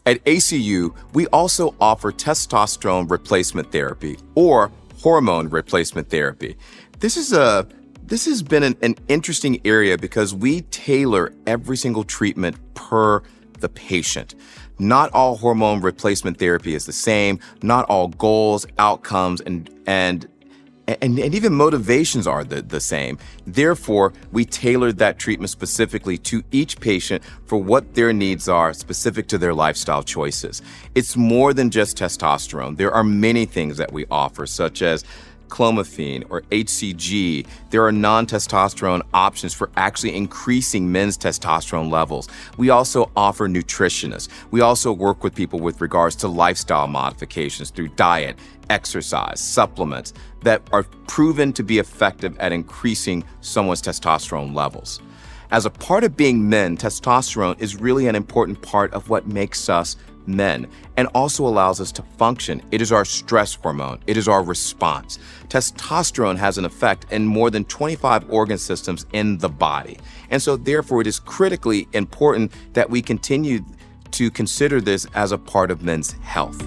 At ACU, we also offer testosterone replacement therapy or hormone replacement therapy. This has been an interesting area because we tailor every single treatment per the patient. Not all hormone replacement therapy is the same. Not all goals, outcomes, and even motivations are the same. Therefore, we tailored that treatment specifically to each patient for what their needs are specific to their lifestyle choices. It's more than just testosterone. There are many things that we offer, such as clomiphene or HCG. There are non-testosterone options for actually increasing men's testosterone levels. We also offer nutritionists. We also work with people with regards to lifestyle modifications through diet, exercise, supplements that are proven to be effective at increasing someone's testosterone levels. As a part of being men, testosterone is really an important part of what makes us men and also allows us to function. It is our stress hormone. It is our response. Testosterone has an effect in more than 25 organ systems in the body. And so therefore, it is critically important that we continue to consider this as a part of men's health.